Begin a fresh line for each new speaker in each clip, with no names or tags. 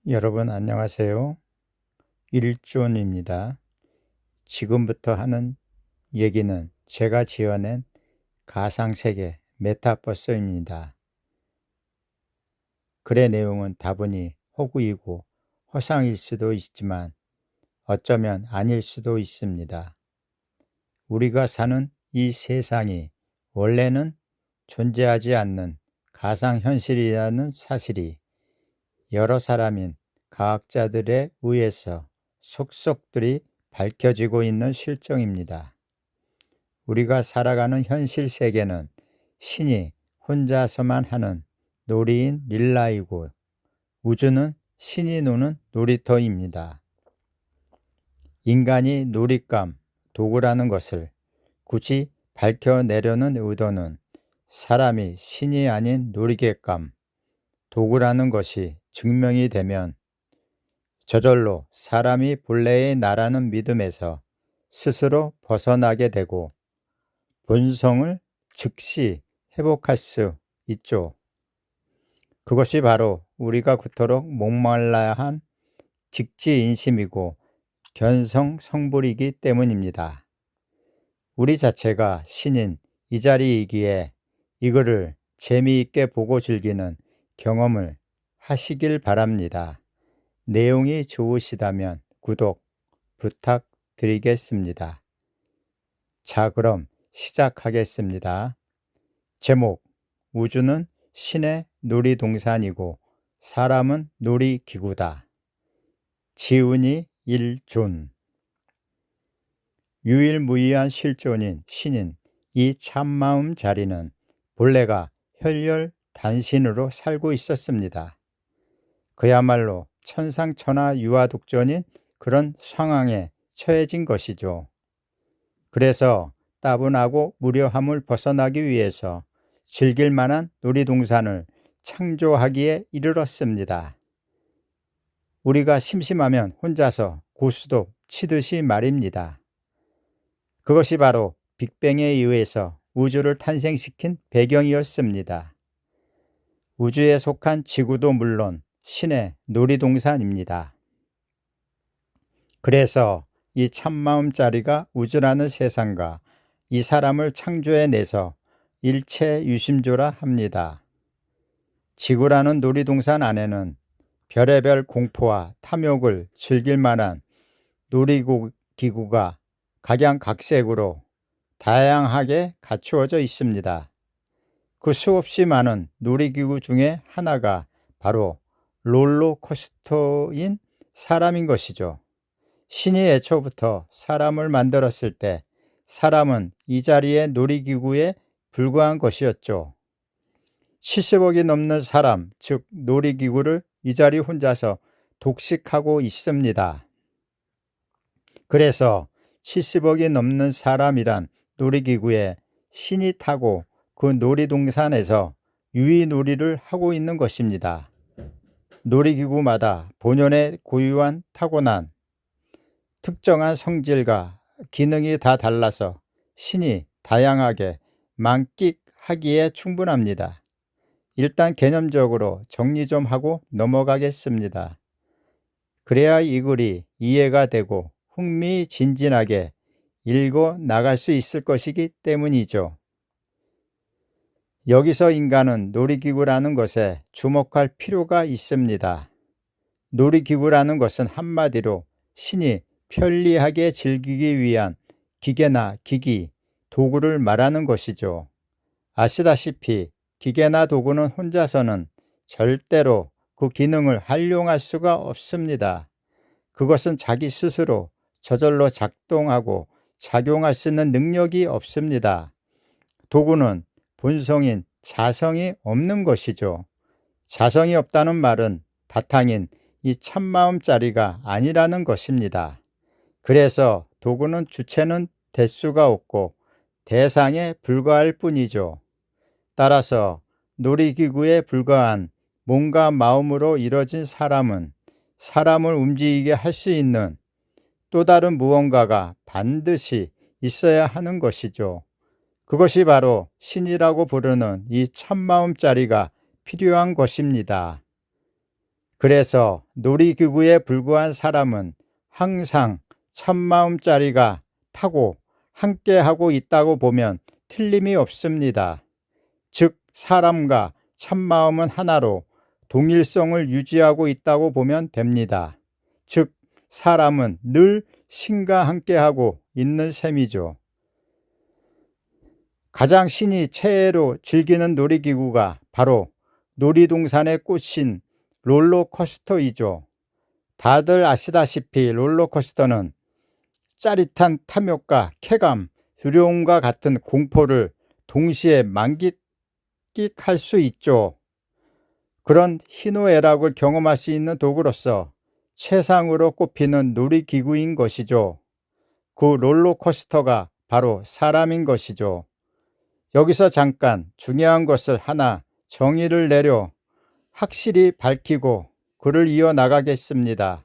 여러분 안녕하세요. 일존입니다. 지금부터 하는 얘기는 제가 지어낸 가상세계 메타버스입니다. 글의 내용은 다분히 허구이고 허상일 수도 있지만 어쩌면 아닐 수도 있습니다. 우리가 사는 이 세상이 원래는 존재하지 않는 가상현실이라는 사실이 여러 사람인 과학자들에 의해서 속속들이 밝혀지고 있는 실정입니다. 우리가 살아가는 현실 세계는 신이 혼자서만 하는 놀이인 릴라이고 우주는 신이 노는 놀이터입니다. 인간이 놀잇감, 도구라는 것을 굳이 밝혀내려는 의도는 사람이 신이 아닌 놀이객감, 도구라는 것이 증명이 되면 저절로 사람이 본래의 나라는 믿음에서 스스로 벗어나게 되고 본성을 즉시 회복할 수 있죠. 그것이 바로 우리가 그토록 목말라야 한 직지인심이고 견성성불이기 때문입니다. 우리 자체가 신인 이 자리이기에 이거를 재미있게 보고 즐기는 경험을 하시길 바랍니다. 내용이 좋으시다면 구독 부탁드리겠습니다. 자, 그럼 시작하겠습니다. 제목: 우주는 신의 놀이동산이고 사람은 놀이기구다. 지은이 일존. 유일무이한 실존인 신인 이 참마음 자리는 본래가 혈혈단신으로 살고 있었습니다. 그야말로 천상천하 유아독존인 그런 상황에 처해진 것이죠. 그래서 따분하고 무료함을 벗어나기 위해서 즐길 만한 놀이동산을 창조하기에 이르렀습니다. 우리가 심심하면 혼자서 고스톱 치듯이 말입니다. 그것이 바로 빅뱅에 의해서 우주를 탄생시킨 배경이었습니다. 우주에 속한 지구도 물론 신의 놀이동산입니다. 그래서 이 참마음자리가 우주라는 세상과 이 사람을 창조해내서 일체유심조라 합니다. 지구라는 놀이동산 안에는 별의별 공포와 탐욕을 즐길 만한 놀이기구가 각양각색으로 다양하게 갖추어져 있습니다. 그 수없이 많은 놀이기구 중에 하나가 바로 롤러코스터인 사람인 것이죠. 신이 애초부터 사람을 만들었을 때 사람은 이 자리의 놀이기구에 불과한 것이었죠. 70억이 넘는 사람, 즉 놀이기구를 이 자리 혼자서 독식하고 있습니다. 그래서 70억이 넘는 사람이란 놀이기구에 신이 타고 그 놀이동산에서 유의놀이를 하고 있는 것입니다. 놀이기구마다 본연의 고유한 타고난 특정한 성질과 기능이 다 달라서 신이 다양하게 만끽하기에 충분합니다. 일단 개념적으로 정리 좀 하고 넘어가겠습니다. 그래야 이 글이 이해가 되고 흥미진진하게 읽어 나갈 수 있을 것이기 때문이죠. 여기서 인간은 놀이기구라는 것에 주목할 필요가 있습니다. 놀이기구라는 것은 한마디로 신이 편리하게 즐기기 위한 기계나 기기, 도구를 말하는 것이죠. 아시다시피 기계나 도구는 혼자서는 절대로 그 기능을 활용할 수가 없습니다. 그것은 자기 스스로 저절로 작동하고 작용할 수 있는 능력이 없습니다. 도구는 본성인 자성이 없는 것이죠. 자성이 없다는 말은 바탕인 이 참마음자리가 아니라는 것입니다. 그래서 도구는 주체는 될 수가 없고 대상에 불과할 뿐이죠. 따라서 놀이기구에 불과한 몸과 마음으로 이뤄진 사람은 사람을 움직이게 할 수 있는 또 다른 무언가가 반드시 있어야 하는 것이죠. 그것이 바로 신이라고 부르는 이 참마음자리가 필요한 것입니다. 그래서 놀이기구에 불과한 사람은 항상 참마음자리가 타고 함께하고 있다고 보면 틀림이 없습니다. 즉 사람과 참마음은 하나로 동일성을 유지하고 있다고 보면 됩니다. 즉 사람은 늘 신과 함께하고 있는 셈이죠. 가장 신이 최애로 즐기는 놀이기구가 바로 놀이동산에 꽂힌 롤러코스터이죠. 다들 아시다시피 롤러코스터는 짜릿한 탐욕과 쾌감, 두려움과 같은 공포를 동시에 만끽할 수 있죠. 그런 희노애락을 경험할 수 있는 도구로서 최상으로 꼽히는 놀이기구인 것이죠. 그 롤러코스터가 바로 사람인 것이죠. 여기서 잠깐 중요한 것을 하나 정의를 내려 확실히 밝히고 글을 이어나가겠습니다.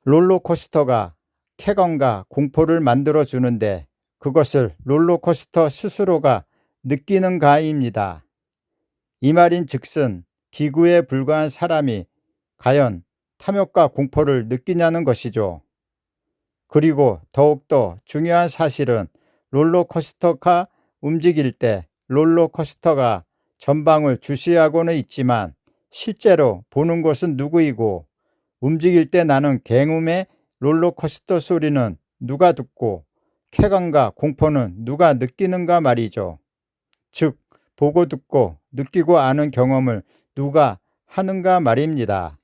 롤러코스터가 쾌감과 공포를 만들어주는데 그것을 롤러코스터 스스로가 느끼는가입니다. 이 말인 즉슨 기구에 불과한 사람이 과연 탐욕과 공포를 느끼냐는 것이죠. 그리고 더욱더 중요한 사실은 롤러코스터가 움직일 때 롤러코스터가 전방을 주시하고는 있지만 실제로 보는 것은 누구이고 움직일 때 나는 굉음의 롤러코스터 소리는 누가 듣고 쾌감과 공포는 누가 느끼는가 말이죠. 즉 보고 듣고 느끼고 아는 경험을 누가 하는가 말입니다.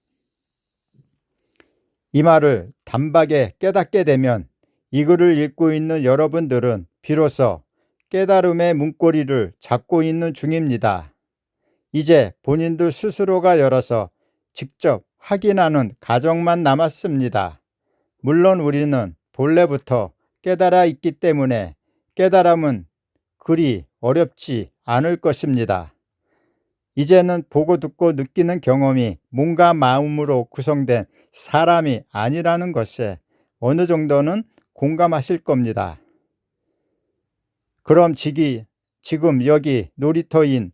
이 말을 단박에 깨닫게 되면 이 글을 읽고 있는 여러분들은 비로소 깨달음의 문고리를 잡고 있는 중입니다. 이제 본인들 스스로가 열어서 직접 확인하는 과정만 남았습니다. 물론 우리는 본래부터 깨달아 있기 때문에 깨달음은 그리 어렵지 않을 것입니다. 이제는 보고 듣고 느끼는 경험이 몸과 마음으로 구성된 사람이 아니라는 것에 어느 정도는 공감하실 겁니다. 그럼 지금 여기 놀이터인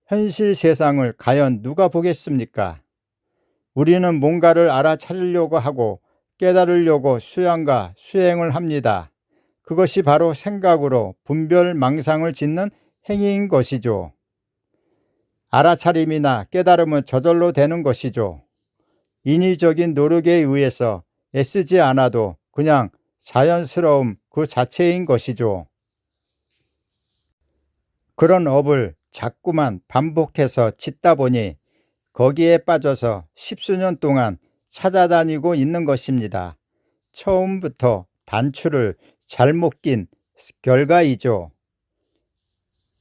현실 세상을 과연 누가 보겠습니까? 우리는 뭔가를 알아차리려고 하고 깨달으려고 수양과 수행을 합니다. 그것이 바로 생각으로 분별망상을 짓는 행위인 것이죠. 알아차림이나 깨달음은 저절로 되는 것이죠. 인위적인 노력에 의해서 애쓰지 않아도 그냥 자연스러움 그 자체인 것이죠. 그런 업을 자꾸만 반복해서 짓다 보니 거기에 빠져서 십수년 동안 찾아다니고 있는 것입니다. 처음부터 단추를 잘못 낀 결과이죠.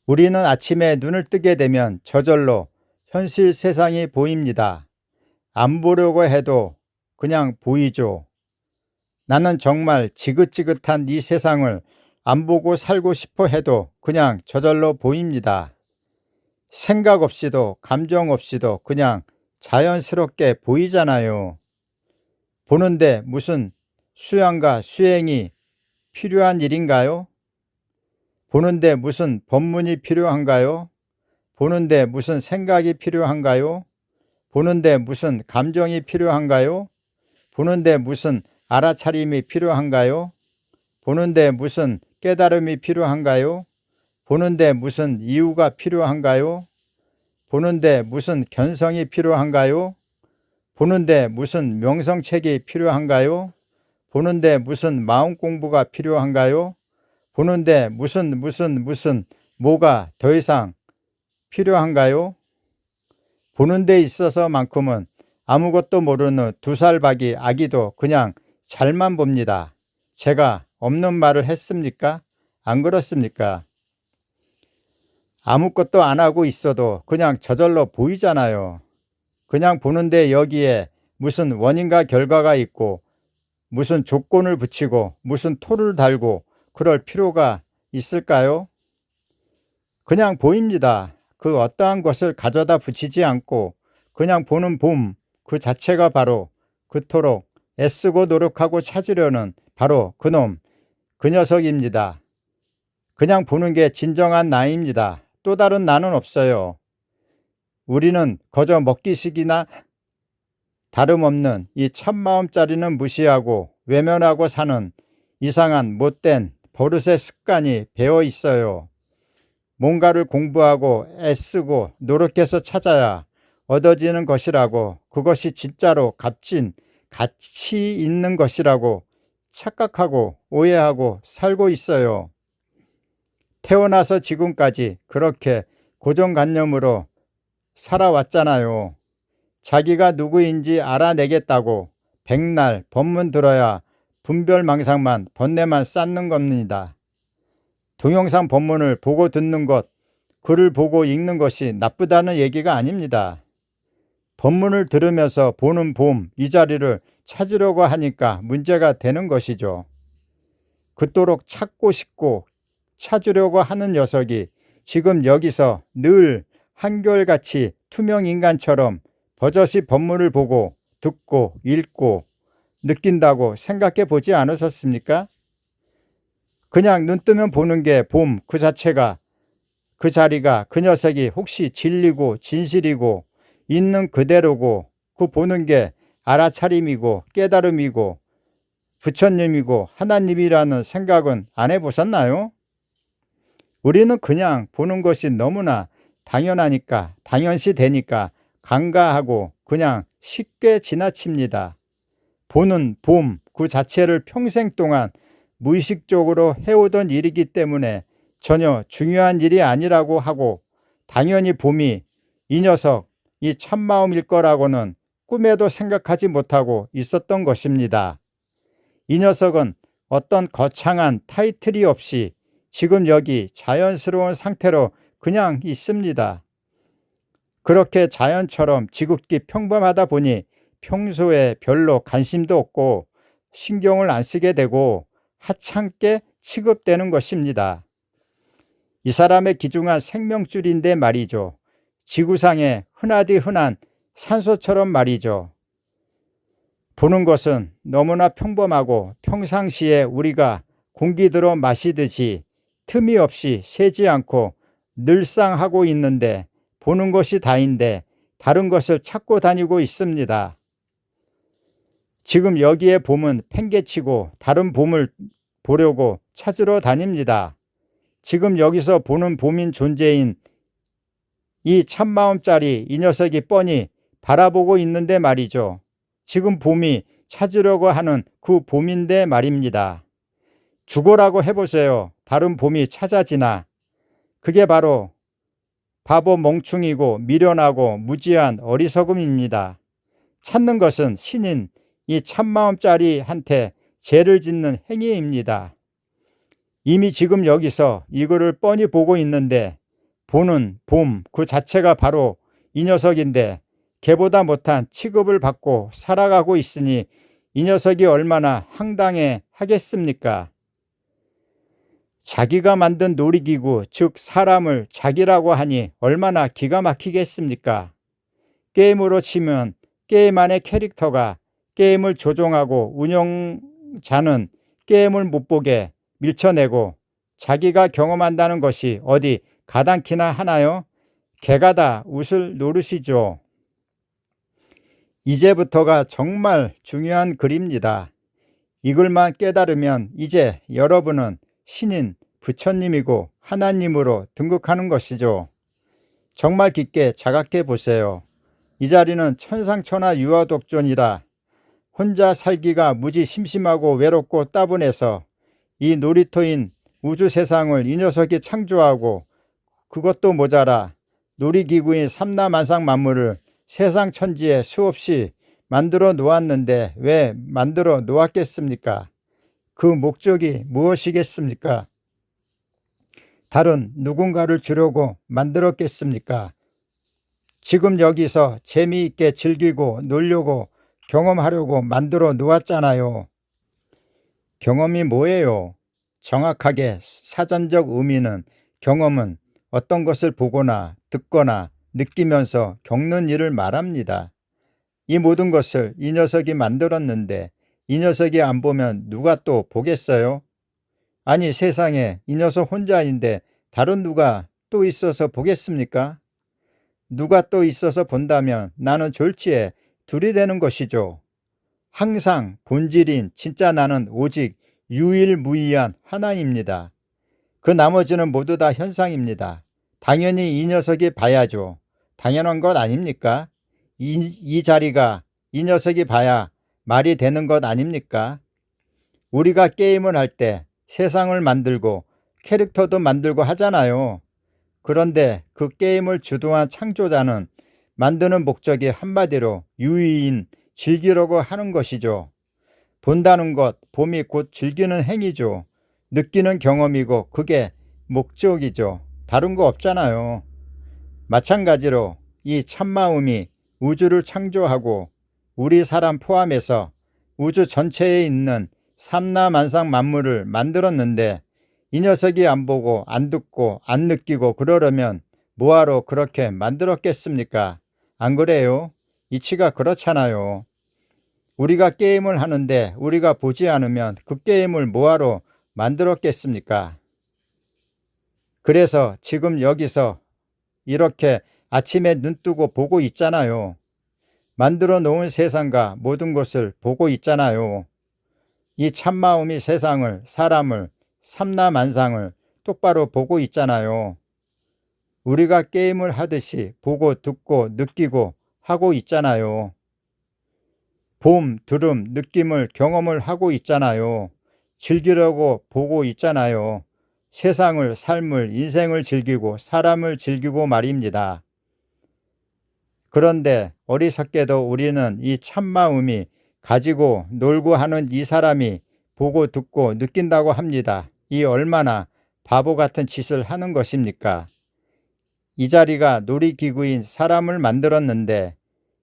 우리는 아침에 눈을 뜨게 되면 저절로 현실 세상이 보입니다. 안 보려고 해도 그냥 보이죠. 나는 정말 지긋지긋한 이 세상을 안 보고 살고 싶어 해도 그냥 저절로 보입니다. 생각 없이도 감정 없이도 그냥 자연스럽게 보이잖아요. 보는데 무슨 수양과 수행이 필요한 일인가요? 보는데 무슨 법문이 필요한가요? 보는데 무슨 생각이 필요한가요? 보는데 무슨 감정이 필요한가요? 보는데 무슨 알아차림이 필요한가요? 보는데 무슨 깨달음이 필요한가요? 보는데 무슨 이유가 필요한가요? 보는데 무슨 견성이 필요한가요? 보는데 무슨 명성책이 필요한가요? 보는데 무슨 마음 공부가 필요한가요? 보는데 무슨 뭐가 더 이상 필요한가요? 보는 데 있어서만큼은 아무것도 모르는 2살박이 아기도 그냥 잘만 봅니다. 제가 없는 말을 했습니까? 안 그렇습니까? 아무것도 안 하고 있어도 그냥 저절로 보이잖아요. 그냥 보는데 여기에 무슨 원인과 결과가 있고 무슨 조건을 붙이고 무슨 토를 달고 그럴 필요가 있을까요? 그냥 보입니다. 그 어떠한 것을 가져다 붙이지 않고 그냥 보는 봄 그 자체가 바로 그토록 애쓰고 노력하고 찾으려는 바로 그놈, 그 녀석입니다. 그냥 보는 게 진정한 나입니다. 또 다른 나는 없어요. 우리는 거저 먹기식이나 다름없는 이 참마음자리는 무시하고 외면하고 사는 이상한 못된 버릇의 습관이 배어 있어요. 뭔가를 공부하고 애쓰고 노력해서 찾아야 얻어지는 것이라고, 그것이 진짜로 값진 가치 있는 것이라고 착각하고 오해하고 살고 있어요. 태어나서 지금까지 그렇게 고정관념으로 살아왔잖아요. 자기가 누구인지 알아내겠다고 백날 법문 들어야 분별망상만 번뇌만 쌓는 겁니다. 동영상 법문을 보고 듣는 것, 글을 보고 읽는 것이 나쁘다는 얘기가 아닙니다. 법문을 들으면서 보는 봄, 이 자리를 찾으려고 하니까 문제가 되는 것이죠. 그토록 찾고 싶고 찾으려고 하는 녀석이 지금 여기서 늘 한결같이 투명인간처럼 버젓이 법문을 보고 듣고 읽고 느낀다고 생각해 보지 않으셨습니까? 그냥 눈 뜨면 보는 게 봄 그 자체가, 그 자리가, 그 녀석이 혹시 진리고 진실이고 있는 그대로고, 그 보는 게 알아차림이고 깨달음이고 부처님이고 하나님이라는 생각은 안 해보셨나요? 우리는 그냥 보는 것이 너무나 당연하니까, 당연시 되니까 간과하고 그냥 쉽게 지나칩니다. 보는 봄 그 자체를 평생 동안 무의식적으로 해오던 일이기 때문에 전혀 중요한 일이 아니라고 하고, 당연히 봄이 이 녀석, 이 참마음일 거라고는 꿈에도 생각하지 못하고 있었던 것입니다. 이 녀석은 어떤 거창한 타이틀이 없이 지금 여기 자연스러운 상태로 그냥 있습니다. 그렇게 자연처럼 지극히 평범하다 보니 평소에 별로 관심도 없고 신경을 안 쓰게 되고 하찮게 취급되는 것입니다. 이 사람의 귀중한 생명줄인데 말이죠. 지구상에 흔하디 흔한 산소처럼 말이죠. 보는 것은 너무나 평범하고 평상시에 우리가 공기 들어 마시듯이 틈이 없이 새지 않고 늘상 하고 있는데, 보는 것이 다인데 다른 것을 찾고 다니고 있습니다. 지금 여기에 봄은 팽개치고 다른 봄을 보려고 찾으러 다닙니다. 지금 여기서 보는 봄인 존재인 이 참마음짜리 이 녀석이 뻔히 바라보고 있는데 말이죠. 지금 봄이 찾으려고 하는 그 봄인데 말입니다. 죽어라고 해보세요. 다른 봄이 찾아지나. 그게 바로 바보 멍충이고 미련하고 무지한 어리석음입니다. 찾는 것은 신인 이 참마음짜리한테 죄를 짓는 행위입니다. 이미 지금 여기서 이거를 뻔히 보고 있는데, 보는 봄 그 자체가 바로 이 녀석인데 걔보다 못한 취급을 받고 살아가고 있으니 이 녀석이 얼마나 황당해 하겠습니까? 자기가 만든 놀이기구, 즉 사람을 자기라고 하니 얼마나 기가 막히겠습니까? 게임으로 치면 게임 안의 캐릭터가 게임을 조종하고 운영자는 게임을 못 보게 밀쳐내고 자기가 경험한다는 것이 어디 가당키나 하나요? 개가 다 웃을 노릇이죠. 이제부터가 정말 중요한 글입니다. 이 글만 깨달으면 이제 여러분은 신인 부처님이고 하나님으로 등극하는 것이죠. 정말 깊게 자각해 보세요. 이 자리는 천상천하 유아독존이라 혼자 살기가 무지 심심하고 외롭고 따분해서 이 놀이터인 우주 세상을 이 녀석이 창조하고, 그것도 모자라 놀이기구인 삼라만상 만물을 세상 천지에 수없이 만들어 놓았는데 왜 만들어 놓았겠습니까? 그 목적이 무엇이겠습니까? 다른 누군가를 주려고 만들었겠습니까? 지금 여기서 재미있게 즐기고 놀려고 경험하려고 만들어 놓았잖아요. 경험이 뭐예요? 정확하게 사전적 의미는, 경험은 어떤 것을 보거나 듣거나 느끼면서 겪는 일을 말합니다. 이 모든 것을 이 녀석이 만들었는데 이 녀석이 안 보면 누가 또 보겠어요? 아니, 세상에 이 녀석 혼자인데 다른 누가 또 있어서 보겠습니까? 누가 또 있어서 본다면 나는 졸지에 들이대는 것이죠. 항상 본질인 진짜 나는 오직 유일무이한 하나입니다. 그 나머지는 모두 다 현상입니다. 당연히 이 녀석이 봐야죠. 당연한 것 아닙니까? 이 자리가 이 녀석이 봐야 말이 되는 것 아닙니까? 우리가 게임을 할 때 세상을 만들고 캐릭터도 만들고 하잖아요. 그런데 그 게임을 주도한 창조자는 만드는 목적이 한마디로 유의인 즐기려고 하는 것이죠. 본다는 것, 봄이 곧 즐기는 행위죠. 느끼는 경험이고 그게 목적이죠. 다른 거 없잖아요. 마찬가지로 이 참마음이 우주를 창조하고 우리 사람 포함해서 우주 전체에 있는 삼라만상 만물을 만들었는데 이 녀석이 안 보고 안 듣고 안 느끼고 그러려면 뭐하러 그렇게 만들었겠습니까? 안 그래요? 이치가 그렇잖아요. 우리가 게임을 하는데 우리가 보지 않으면 그 게임을 뭐하러 만들었겠습니까? 그래서 지금 여기서 이렇게 아침에 눈 뜨고 보고 있잖아요. 만들어 놓은 세상과 모든 것을 보고 있잖아요. 이 참마음이 세상을, 사람을, 삼라만상을 똑바로 보고 있잖아요. 우리가 게임을 하듯이 보고 듣고 느끼고 하고 있잖아요. 봄, 들음, 느낌을 경험을 하고 있잖아요. 즐기려고 보고 있잖아요. 세상을, 삶을, 인생을 즐기고 사람을 즐기고 말입니다. 그런데 어리석게도 우리는 이 참마음이 가지고 놀고 하는 이 사람이 보고 듣고 느낀다고 합니다. 이 얼마나 바보 같은 짓을 하는 것입니까? 이 자리가 놀이기구인 사람을 만들었는데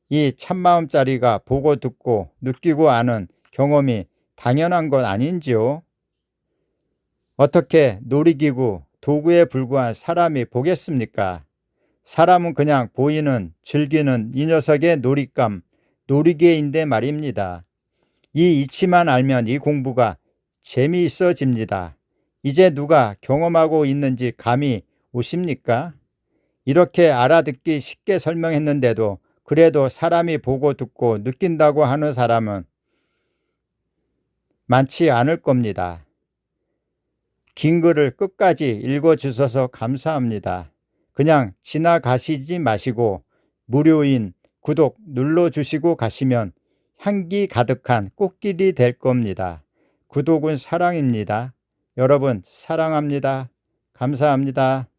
이 참마음짜리가 보고 듣고 느끼고 아는 경험이 당연한 것 아닌지요? 어떻게 놀이기구, 도구에 불과한 사람이 보겠습니까? 사람은 그냥 보이는, 즐기는 이 녀석의 놀잇감, 놀이개인데 말입니다. 이 이치만 알면 이 공부가 재미있어집니다. 이제 누가 경험하고 있는지 감이 오십니까? 이렇게 알아듣기 쉽게 설명했는데도 그래도 사람이 보고 듣고 느낀다고 하는 사람은 많지 않을 겁니다. 긴 글을 끝까지 읽어주셔서 감사합니다. 그냥 지나가시지 마시고 무료인 구독 눌러주시고 가시면 향기 가득한 꽃길이 될 겁니다. 구독은 사랑입니다. 여러분 사랑합니다. 감사합니다.